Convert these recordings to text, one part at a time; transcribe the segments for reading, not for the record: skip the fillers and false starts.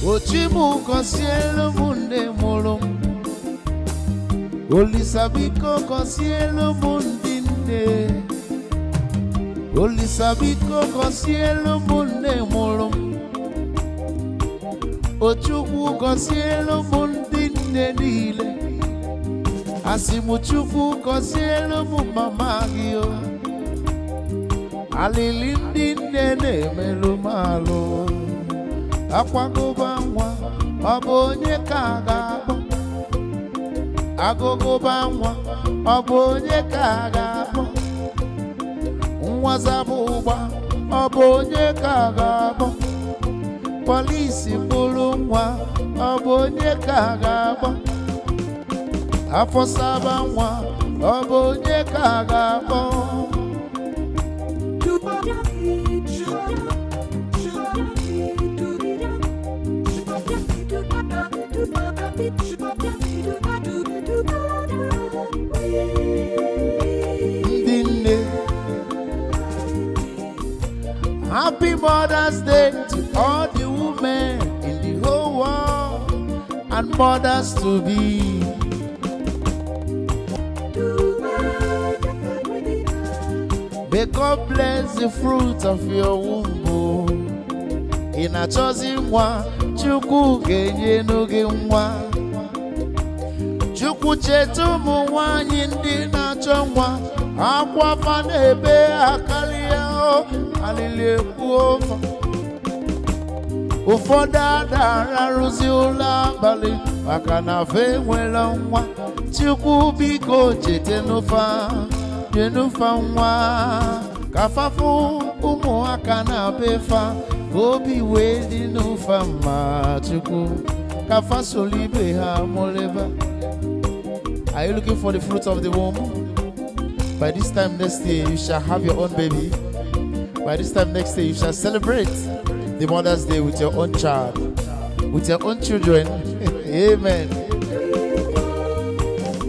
Ochimu kosielo munde molom Olisabiko kosielo mundinde Olisabiko kosielo munde molom Ochukwu kosielo mundinde nile Asimuchukwu kosielo mumamagio Alilindinde nemelu malo Akwagoba nwa obonye kagabo Agogoba nwa obonye kagabo Nwazabuba obonye kagabo Polisi bulu nwa obonye kagabo Afosaba nwa obonye kagabo Happy Mother's Day to all the women in the whole world and mothers to be. May God bless the fruit of your womb. In a chosen one, Chukwu genye nuge nwa. Chukwu chetu muwanyi ndi na chonwa. Akwa fanebe akalia o alile kuofa. Ufoda dara ruzi ula bali. Wakana fe mwela nwa. Chukwu biko chete nufa. Jenufa nwa. Kafafu umu akana befa. Gobi wedi nufa ma Chukwu. Kafa solibe ha moleva. Are you looking for the fruit of the womb? By this time next year, you shall have your own baby. By this time next year, you shall celebrate the Mother's Day with your own child, with your own children. Amen.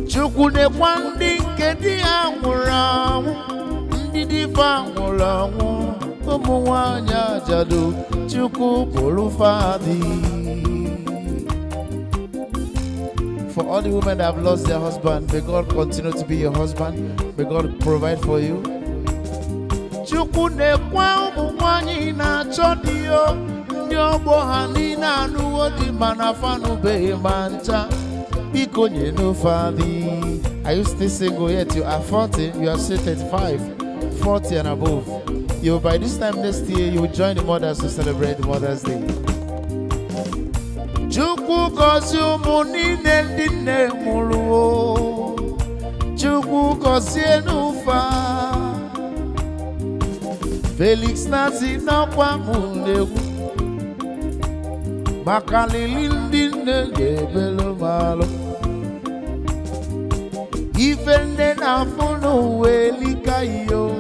Chukune kwandi kedi amuramu, ndidi famulamu, umuwanya jadu, chuku polufadi. For all the women that have lost their husband, may God continue to be your husband. May God provide for you. Chukune kwa umwanyi na chodio, nyobo hanina nuodi manafanu be mancha, biko nyenu fadi. Are you still single yet? You are 40, you are still 35, 40 and above. You, by this time next year, you will join the mothers to celebrate the Mother's Day. Chukwu gozi umu nine ndine muluo. Chukwu gozi enufa. Felixnazy nakwa mulegu. Makalili ndine gebelo malo. Ife nde na funu welika yo.